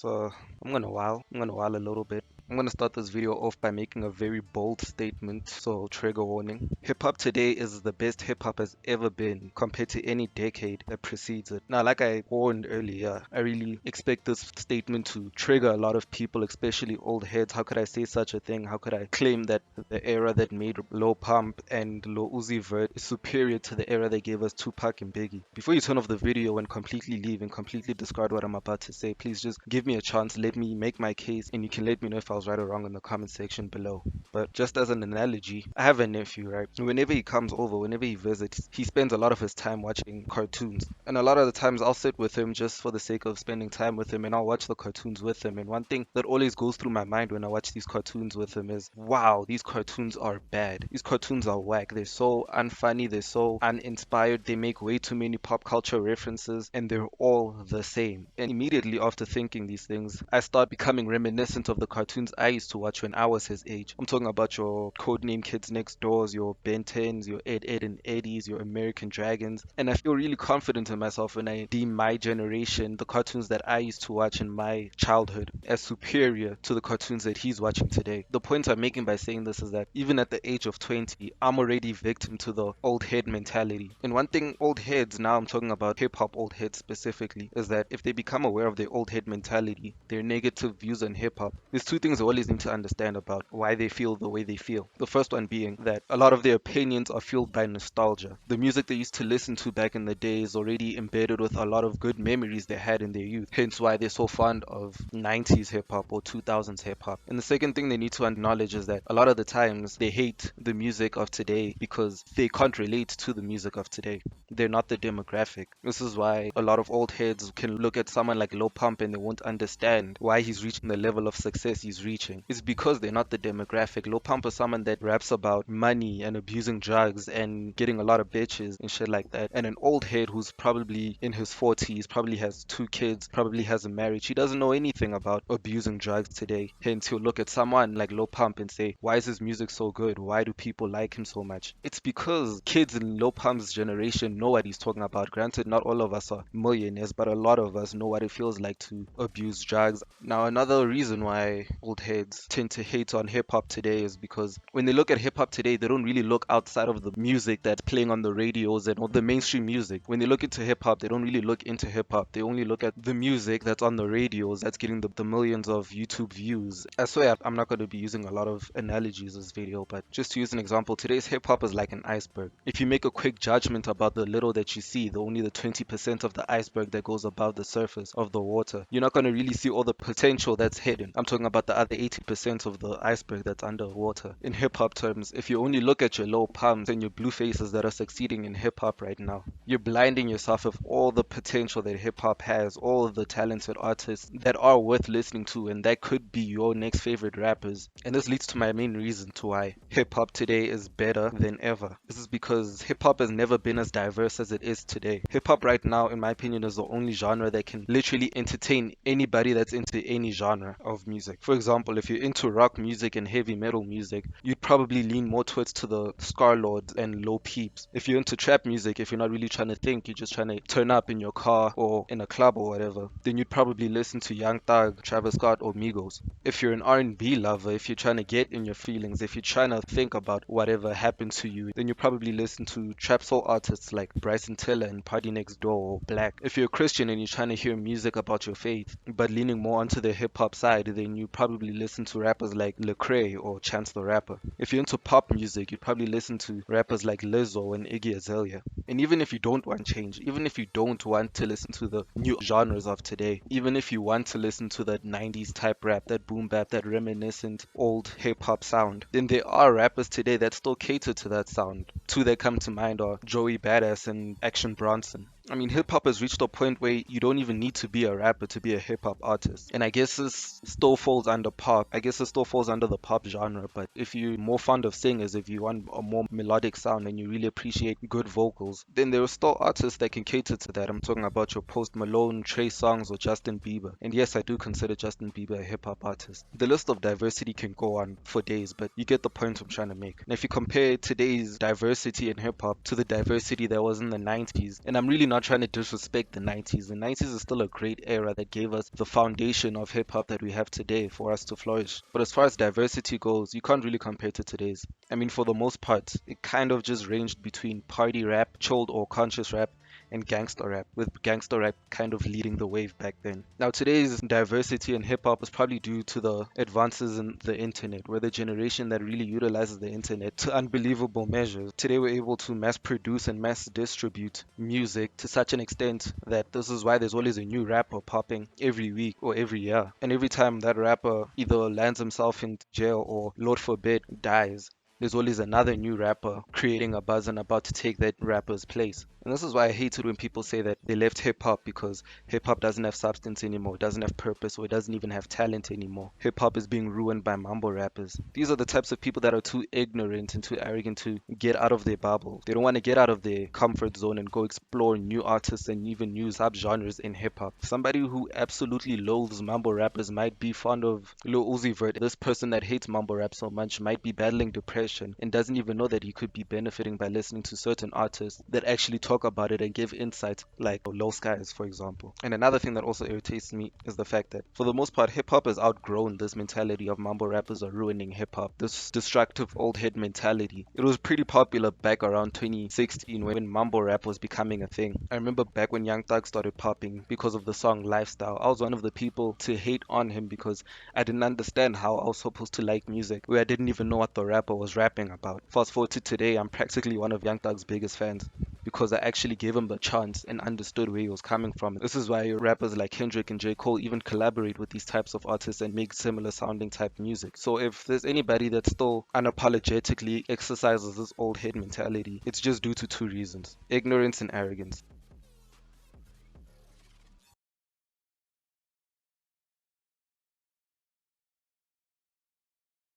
So I'm gonna while a little bit. I'm gonna start this video off by making a very bold statement, so trigger warning. Hip hop today is the best hip hop has ever been compared to any decade that precedes it. Now, like I warned earlier, I really expect this statement to trigger a lot of people, especially old heads. How could I say such a thing? How could I claim that the era that made Lil Pump and Lil Uzi Vert is superior to the era that gave us Tupac and Biggie? Before you turn off the video and completely leave and completely discard what I'm about to say, please just give me a chance, let me make my case, and you can let me know if I was right or wrong in the comment section below. But just as an analogy, I have a nephew, right? Whenever he comes over, whenever he visits, he spends a lot of his time watching cartoons. And a lot of the times I'll sit with him just for the sake of spending time with him and I'll watch the cartoons with him. And one thing that always goes through my mind when I watch these cartoons with him is, wow, these cartoons are bad. These cartoons are whack. They're so unfunny, they're so uninspired, they make way too many pop culture references, and they're all the same. And immediately after thinking these things, I start becoming reminiscent of the cartoons I used to watch when I was his age. I'm talking about your Codename Kids Next Doors, your Ben 10s, your Ed and Eddies, your American Dragons. And I feel really confident in myself when I deem my generation, the cartoons that I used to watch in my childhood, as superior to the cartoons that he's watching today. The point I'm making by saying this is that even at the age of 20, I'm already victim to the old head mentality. And one thing old heads, now I'm talking about hip hop old heads specifically, is that if they become aware of their old head mentality, their negative views on hip hop, there's two things they always need to understand about why they feel the way they feel. The first one being that a lot of their opinions are fueled by nostalgia. The music they used to listen to back in the day is already embedded with a lot of good memories they had in their youth, hence why they're so fond of 90s hip hop or 2000s hip hop. And the second thing they need to acknowledge is that a lot of the times they hate the music of today because they can't relate to the music of today. They're not the demographic. This is why a lot of old heads can look at someone like Lil Pump and they won't understand why he's reaching the level of success he's reaching. It's because they're not the demographic. Lil Pump is someone that raps about money and abusing drugs and getting a lot of bitches and shit like that. And an old head who's probably in his 40s, probably has 2 kids, probably has a marriage. He doesn't know anything about abusing drugs today. Hence, he'll look at someone like Lil Pump and say, why is his music so good? Why do people like him so much? It's because kids in Lil Pump's generation know what he's talking about. Granted, not all of us are millionaires, but a lot of us know what it feels like to abuse drugs. Now, another reason why old heads tend to hate on hip hop today is because when they look at hip hop today, they don't really look outside of the music that's playing on the radios and all the mainstream music. When they look into hip hop, they don't really look into hip hop. They only look at the music that's on the radios that's getting the millions of YouTube views. I swear I'm not going to be using a lot of analogies in this video, but just to use an example, today's hip hop is like an iceberg. If you make a quick judgment about the little that you see, only the 20% of the iceberg that goes above the surface of the water, you're not going to really see all the potential that's hidden. I'm talking about the other 80% of the iceberg that's underwater. In hip hop terms, if you only look at your low pumps and your blue faces that are succeeding in hip hop right now, you're blinding yourself of all the potential that hip hop has, all of the talented artists that are worth listening to, and that could be your next favorite rappers. And this leads to my main reason to why hip hop today is better than ever. This is because hip hop has never been as diverse as it is today. Hip hop right now, in my opinion, is the only genre that can literally entertain anybody that's into any genre of music. For example, if you're into rock music and heavy metal music, you'd probably lean more towards to the Scarlords and Low Peeps. If you're into trap music, if you're not really trying to think, you're just trying to turn up in your car or in a club or whatever, then you'd probably listen to Young Thug, Travis Scott, or Migos. If you're an R&B lover, if you're trying to get in your feelings, if you're trying to think about whatever happened to you, then you probably listen to trap soul artists like Bryson Tiller and Party Next Door or Black. If you're a Christian and you're trying to hear music about your faith, but leaning more onto the hip hop side, then you probably listen to rappers like Lecrae or Chance the Rapper. If you're into pop music, you'd probably listen to rappers like Lizzo and Iggy Azalea. And even if you don't want change, even if you don't want to listen to the new genres of today, even if you want to listen to that 90s type rap, that boom bap, that reminiscent old hip hop sound, then there are rappers today that still cater to that sound. Two that come to mind are Joey Badass and Action Bronson. I mean, hip hop has reached a point where you don't even need to be a rapper to be a hip hop artist. And I guess this still falls under pop. I guess it still falls under the pop genre. But if you're more fond of singers, if you want a more melodic sound and you really appreciate good vocals, then there are still artists that can cater to that. I'm talking about your Post Malone, Trey Songz, or Justin Bieber. And yes, I do consider Justin Bieber a hip hop artist. The list of diversity can go on for days, but you get the point I'm trying to make. And if you compare today's diversity in hip hop to the diversity that was in the 90s, and I'm really not trying to disrespect the 90s. The 90s is still a great era that gave us the foundation of hip hop that we have today for us to flourish. But as far as diversity goes, you can't really compare to today's. I mean, for the most part, it kind of just ranged between party rap, chilled or conscious rap, and gangster rap, with gangster rap kind of leading the wave back then. Now, today's diversity in hip hop is probably due to the advances in the internet. We're the generation that really utilizes the internet to unbelievable measures. Today, we're able to mass produce and mass distribute music to such an extent that this is why there's always a new rapper popping every week or every year. And every time that rapper either lands himself in jail or, Lord forbid, dies, there's always another new rapper creating a buzz and about to take that rapper's place. And this is why I hate it when people say that they left hip hop because hip hop doesn't have substance anymore, doesn't have purpose, or it doesn't even have talent anymore. Hip hop is being ruined by mumble rappers. These are the types of people that are too ignorant and too arrogant to get out of their bubble. They don't want to get out of their comfort zone and go explore new artists and even new subgenres in hip hop. Somebody who absolutely loathes mumble rappers might be fond of Lil Uzi Vert. This person that hates mumble rap so much might be battling depression and doesn't even know that he could be benefiting by listening to certain artists that actually talk about it and give insights, like Low Skies, for example. And another thing that also irritates me is the fact that, for the most part, hip hop has outgrown this mentality of mumble rappers are ruining hip hop, this destructive old head mentality. It was pretty popular back around 2016 when mumble rap was becoming a thing. I remember back when Young Thug started popping because of the song Lifestyle. I was one of the people to hate on him because I didn't understand how I was supposed to like music where I didn't even know what the rapper was rapping about. Fast forward to today, I'm practically one of Young Thug's biggest fans because I actually gave him the chance and understood where he was coming from. This is why rappers like Kendrick and J. Cole even collaborate with these types of artists and make similar sounding type music. So if there's anybody that still unapologetically exercises this old head mentality, it's just due to two reasons: ignorance and arrogance.